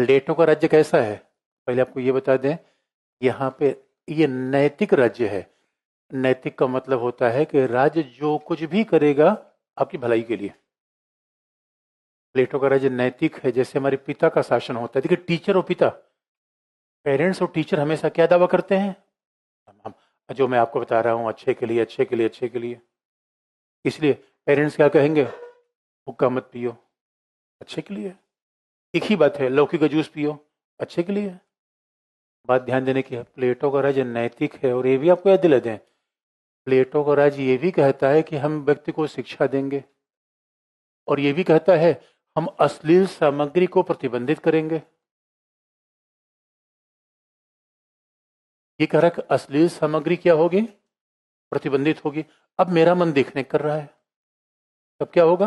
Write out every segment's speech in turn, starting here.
प्लेटो का राज्य कैसा है? पहले आपको ये बता दें, यहाँ पे ये नैतिक राज्य है। नैतिक का मतलब होता है कि राज्य जो कुछ भी करेगा आपकी भलाई के लिए। प्लेटो का राज्य नैतिक है, जैसे हमारे पिता का शासन होता है। देखिए, टीचर और पिता, पेरेंट्स और टीचर हमेशा क्या दावा करते हैं? हम जो मैं आपको बता रहा हूँ, अच्छे के लिए, अच्छे के लिए, अच्छे के लिए। इसलिए पेरेंट्स क्या कहेंगे? हुक्का मत पियो, अच्छे के लिए। एक ही बात है, लौकी का जूस पियो, अच्छे के लिए। बात ध्यान देने की है, प्लेटो का राज्य नैतिक है। और ये भी आपको याद दिला दें, प्लेटो का राज्य ये भी कहता है कि हम व्यक्ति को शिक्षा देंगे, और ये भी कहता है हम अश्लील सामग्री को प्रतिबंधित करेंगे। ये कह रहा है कि अश्लील सामग्री क्या होगी? प्रतिबंधित होगी। अब मेरा मन देखने कर रहा है, तब क्या होगा?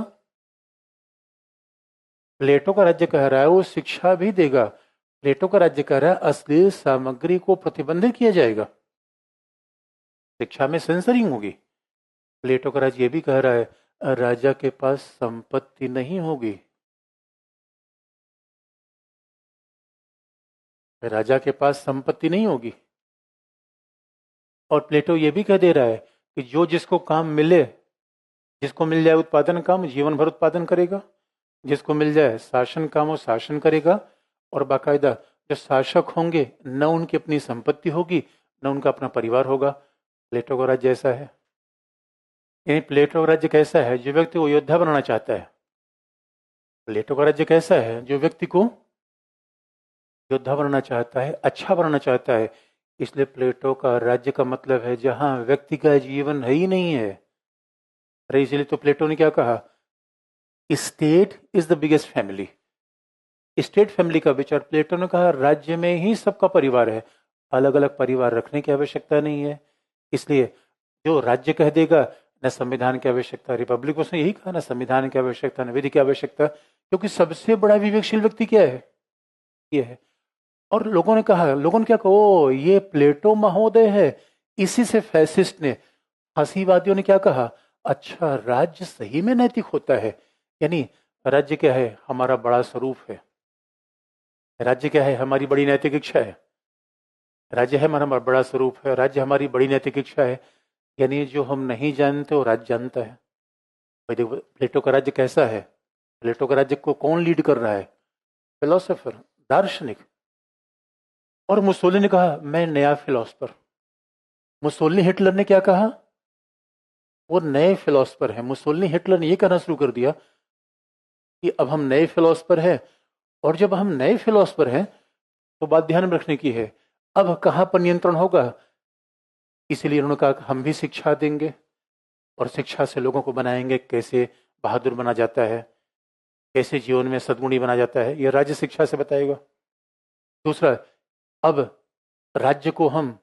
प्लेटो का राज्य कह रहा है वो शिक्षा भी देगा। प्लेटो का राज्य कह रहा है अश्लील सामग्री को प्रतिबंधित किया जाएगा, शिक्षा में सेंसरिंग होगी। प्लेटो का राज्य ये भी कह रहा है राजा के पास संपत्ति नहीं होगी। राजा के पास संपत्ति नहीं होगी। और प्लेटो ये भी कह दे रहा है कि जो जिसको काम मिले, जिसको मिल जाए उत्पादन काम, जीवन भर उत्पादन करेगा। जिसको मिल जाए शासन काम, वो शासन करेगा। और बाकायदा जो शासक होंगे, न उनकी अपनी संपत्ति होगी, न उनका अपना परिवार होगा। प्लेटो का राज्य ऐसा है। यानी प्लेटो का राज्य कैसा है? जो व्यक्ति को योद्धा बनाना चाहता है। प्लेटो का राज्य कैसा है? जो व्यक्ति को योद्धा बनाना चाहता है, अच्छा बनाना चाहता है। इसलिए प्लेटो का राज्य का मतलब है जहां व्यक्ति का जीवन है ही नहीं है। अरे इसलिए तो प्लेटो ने क्या कहा? State is the biggest family. State family का विचार प्लेटो ने कहा राज्य में ही सबका परिवार है, अलग अलग परिवार रखने की आवश्यकता नहीं है। इसलिए जो राज्य कह देगा, न संविधान की आवश्यकता, रिपब्लिक उसने यही कहा, न संविधान की आवश्यकता, न विधि की आवश्यकता, क्योंकि सबसे बड़ा विवेकशील व्यक्ति क्या है? ये है। और लोगों ने कहा, लोगों ने क्या कहा, ओ ये प्लेटो महोदय है। इसी से फैसिस्ट ने, फांसीवादियों ने क्या कहा? अच्छा, राज्य सही में नैतिक होता है। यानी राज्य क्या है? हमारा बड़ा स्वरूप है। राज्य क्या है? हमारी बड़ी नैतिक इच्छा है। राज्य है हमारा बड़ा स्वरूप है, राज्य हमारी बड़ी नैतिक इच्छा है। यानी जो हम नहीं जानते वो राज्य जानता है। भाई देखो, प्लेटो का राज्य कैसा है? प्लेटो का राज्य को कौन लीड कर रहा है? फिलोसोफर, दार्शनिक। और मुसोलिनी ने कहा मैं नया फिलोसफर। मुसोलिनी, हिटलर ने क्या कहा? वो नए फिलोसफर है। मुसोलिनी, हिटलर ने ये कहना शुरू कर दिया कि अब हम नए फिलोसफर हैं। और जब हम नए फिलोसफर हैं तो बात ध्यान में रखने की है, अब कहां पर नियंत्रण होगा? इसीलिए उन्होंने कहा कि हम भी शिक्षा देंगे, और शिक्षा से लोगों को बनाएंगे कैसे बहादुर बना जाता है, कैसे जीवन में सद्गुणी बना जाता है, यह राज्य शिक्षा से बताएगा। दूसरा, अब राज्य को हम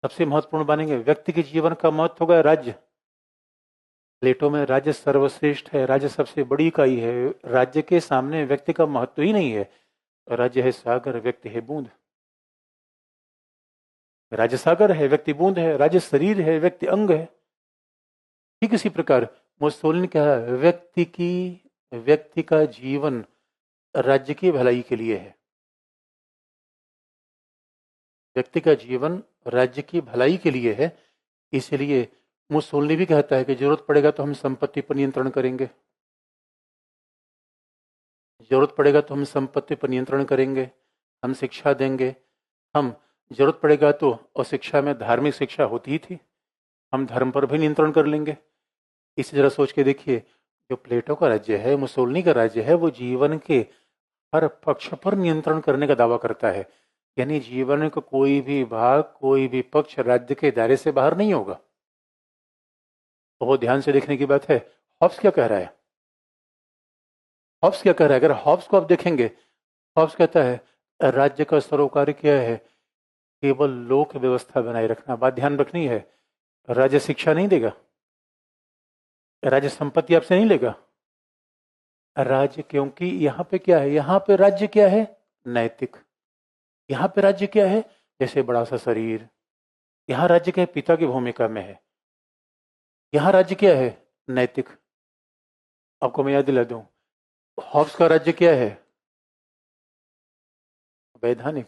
सबसे महत्वपूर्ण मानेंगे। व्यक्ति के जीवन का महत्व होगा राज्य। प्लेटो में राज्य सर्वश्रेष्ठ है, राज्य सबसे बड़ी इकाई है। राज्य के सामने व्यक्ति का महत्व ही नहीं है। राज्य है सागर, व्यक्ति है बूंद। राज्य सागर है, व्यक्ति बूंद है। राज्य शरीर है, व्यक्ति अंग है। ठीक इसी प्रकार मुसोलिनी ने कहा व्यक्ति का जीवन राज्य की भलाई के लिए है। व्यक्ति का जीवन राज्य की भलाई के लिए है। इसलिए मुसोलिनी भी कहता है कि जरूरत पड़ेगा तो हम संपत्ति पर नियंत्रण करेंगे। जरूरत पड़ेगा तो हम संपत्ति पर नियंत्रण करेंगे, हम शिक्षा देंगे। हम जरूरत पड़ेगा तो, और शिक्षा में धार्मिक शिक्षा होती ही थी, हम धर्म पर भी नियंत्रण कर लेंगे। इसी जरा सोच के देखिए, जो प्लेटो का राज्य है, मुसोलिनी का राज्य है, वो जीवन के हर पक्ष पर नियंत्रण करने का दावा करता है। यानी जीवन का कोई भी भाग, कोई भी पक्ष राज्य के दायरे से बाहर नहीं होगा। बहुत ध्यान से देखने की बात है। हॉब्स क्या कह रहा है? हॉब्स क्या कह रहा है? अगर हॉब्स को आप देखेंगे, हॉब्स कहता है राज्य का सरोकार क्या है? केवल लोक व्यवस्था बनाए रखना। बात ध्यान रखनी है, राज्य शिक्षा नहीं देगा, राज्य संपत्ति आपसे नहीं लेगा। राज्य, क्योंकि यहाँ पे क्या है? यहाँ पे राज्य क्या है? नैतिक। यहाँ पे राज्य क्या है? जैसे बड़ा सा शरीर। यहाँ राज्य क्या है? पिता की भूमिका में है। यहाँ राज्य क्या है? नैतिक। आपको मैं याद दिला दूं, हॉब्स का राज्य क्या है? वैधानिक,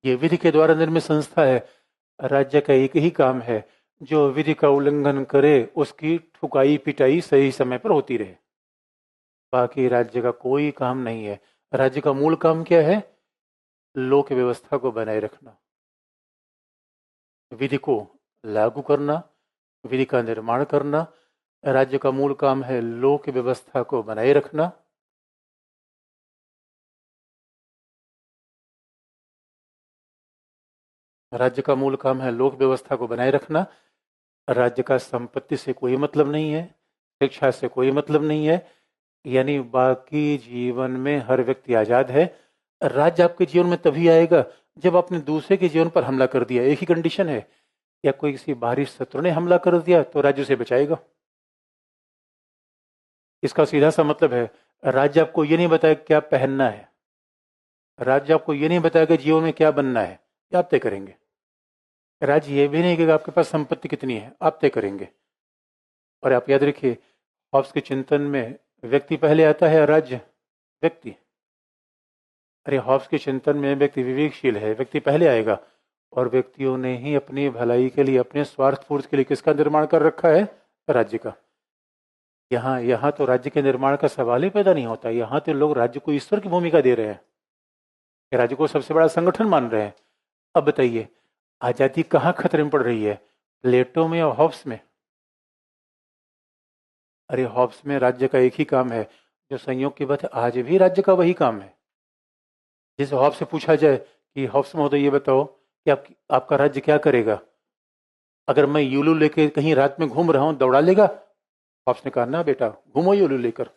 ये विधि के द्वारा निर्मित संस्था है। राज्य का एक ही काम है, जो विधि का उल्लंघन करे उसकी ठुकाई पिटाई सही समय पर होती रहे। बाकी राज्य का कोई काम नहीं है। राज्य का मूल काम क्या है? लोक व्यवस्था को बनाए रखना, विधि को लागू करना, विधि का निर्माण करना। राज्य का मूल काम है लोक व्यवस्था को बनाए रखना। राज्य का मूल काम है लोक व्यवस्था को बनाए रखना। राज्य का संपत्ति से कोई मतलब नहीं है, शिक्षा से कोई मतलब नहीं है, यानी बाकी जीवन में हर व्यक्ति आजाद है। राज्य आपके जीवन में तभी आएगा जब आपने दूसरे के जीवन पर हमला कर दिया। एक ही कंडीशन है, या कोई किसी बाहरी शत्रु ने हमला कर दिया तो राज्य उसे बचाएगा। इसका सीधा सा मतलब है, राज्य आपको ये नहीं बताएगा क्या पहनना है, राज्य आपको ये नहीं बताएगा जीवन में क्या बनना है, ये आप तय करेंगे। राज्य ये भी नहीं कि आपके पास संपत्ति कितनी है, आप तय करेंगे। और आप याद रखिए, हॉब्स के चिंतन में व्यक्ति पहले आता है या राज्य? व्यक्ति। अरे हॉब्स के चिंतन में व्यक्ति विवेकशील है, व्यक्ति पहले आएगा। और व्यक्तियों ने ही अपनी भलाई के लिए, अपने स्वार्थ पूर्ति के लिए किसका निर्माण कर रखा है? राज्य का। यहाँ यहाँ तो राज्य के निर्माण का सवाल ही पैदा नहीं होता। यहाँ तो लोग राज्य को ईश्वर की भूमिका दे रहे हैं, राज्य को सबसे बड़ा संगठन मान रहे हैं। अब बताइए, आजादी कहाँ खतरे में पड़ रही है? प्लेटो में या हॉब्स में? अरे हॉब्स में राज्य का एक ही काम है, जो संयोग की बात है आज भी राज्य का वही काम है। जिस हॉब्स से पूछा जाए कि हॉब्स महोदय ये बताओ कि आपका राज्य क्या करेगा, अगर मैं यूलू लेके कहीं रात में घूम रहा हूं, दौड़ा लेगा? हॉब्स ने कहा ना बेटा, घूमो यूलू लेकर,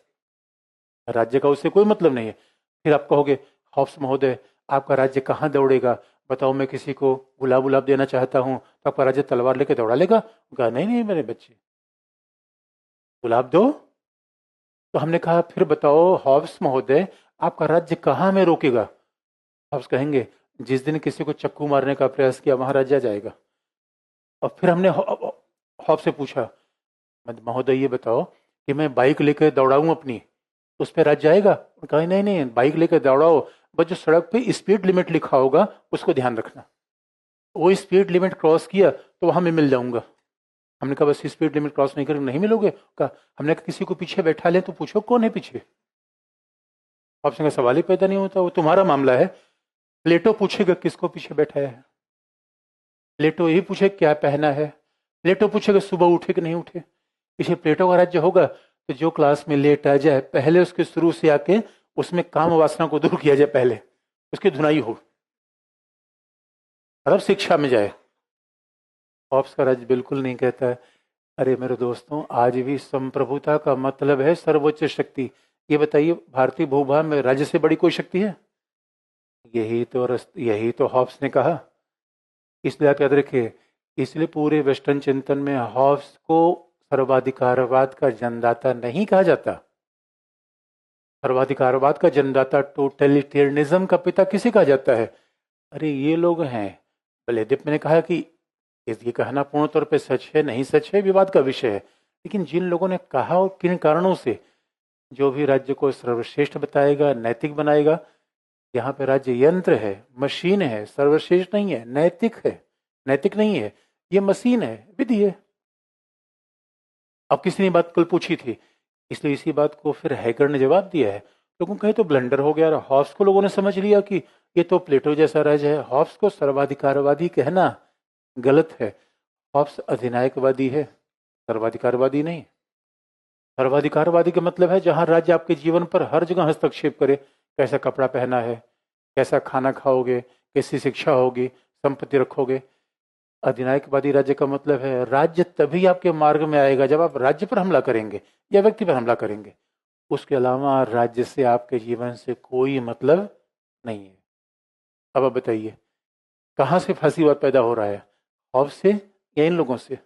राज्य का उससे कोई मतलब नहीं है। फिर आप कहोगे हॉब्स महोदय आपका राज्य कहाँ दौड़ेगा, बताओ मैं किसी को गुलाब गुलाब देना चाहता हूँ तो आपका राज्य तलवार लेके दौड़ा लेगा? कहा नहीं नहीं मेरे बच्चे, गुलाब दो। तो हमने कहा फिर बताओ हॉब्स महोदय आपका राज्य कहाँ में रोकेगा? हॉब्स कहेंगे जिस दिन किसी को चक्कू मारने का प्रयास किया वहां राज्य जाएगा। और फिर हमने हॉब्स से पूछा महोदय ये बताओ कि मैं बाइक लेकर दौड़ाऊं अपनी, उस पर राज्य आएगा? कहा नहीं नहीं, बाइक लेकर दौड़ाओ, बस जो सड़क पे स्पीड लिमिट लिखा होगा उसको ध्यान रखना, वो स्पीड लिमिट क्रॉस किया तो वहां मैं मिल जाऊंगा। हमने कहा बस स्पीड लिमिट क्रॉस नहीं करेंगे नहीं मिलोगे? कहा हमने कहा किसी को पीछे बैठा ले तो पूछो कौन है पीछे। आपसे का सवाल ही पैदा नहीं होता, वो तुम्हारा मामला है। प्लेटो पूछेगा किसको पीछे बैठाया है, प्लेटो यही पूछे क्या पहना है, प्लेटो पूछेगा सुबह उठे कि नहीं उठे। इसे प्लेटो का राज्य होगा तो जो क्लास में लेट आ जाए पहले उसके शुरू से आके उसमें काम वासना को दूर किया जाए, पहले उसकी धुनाई हो, अब शिक्षा में जाए। हॉब्स का राज्य बिल्कुल नहीं कहता है। अरे मेरे दोस्तों, आज भी संप्रभुता का मतलब है सर्वोच्च शक्ति। ये बताइए भारतीय भूभाग में राज्य से बड़ी कोई शक्ति है? यही तो हॉब्स ने कहा। इसलिए आप याद रखिए, इसलिए पूरे वेस्टर्न चिंतन में हॉब्स को सर्वाधिकारवाद का जन्मदाता नहीं कहा जाता। सर्वाधिकारवाद का जन्मदाता, टोटलिटेरियनिज्म का पिता किसे कहा जाता है? अरे ये लोग हैं। बलेदीप ने कहा कि ये कहना पूर्ण तौर पे सच है नहीं सच है विवाद का विषय है, लेकिन जिन लोगों ने कहा और किन कारणों से, जो भी राज्य को सर्वश्रेष्ठ बताएगा, नैतिक बनाएगा, यहाँ पे राज्य यंत्र है, मशीन है, सर्वश्रेष्ठ नहीं है, नैतिक है, नैतिक नहीं है, ये मशीन है, विधि है। अब किसी ने बात कल पूछी थी, इसलिए इसी बात को फिर हैकर ने जवाब दिया है। लोगों कहे तो ब्लंडर हो गया, हॉब्स को लोगों ने समझ लिया कि ये तो प्लेटो जैसा राज्य है। हॉब्स को सर्वाधिकारवादी कहना गलत है। हॉब्स अधिनायकवादी है, सर्वाधिकारवादी नहीं। सर्वाधिकारवादी का मतलब है जहां राज्य आपके जीवन पर हर जगह हस्तक्षेप करे, कैसा कपड़ा पहना है, कैसा खाना खाओगे, कैसी शिक्षा होगी, संपत्ति रखोगे। अधिनायकवादी राज्य का मतलब है राज्य तभी आपके मार्ग में आएगा जब आप राज्य पर हमला करेंगे या व्यक्ति पर हमला करेंगे। उसके अलावा राज्य से आपके जीवन से कोई मतलब नहीं है। अब आप बताइए कहां से फांसीवाद पैदा हो रहा है, हॉब्स से या इन लोगों से?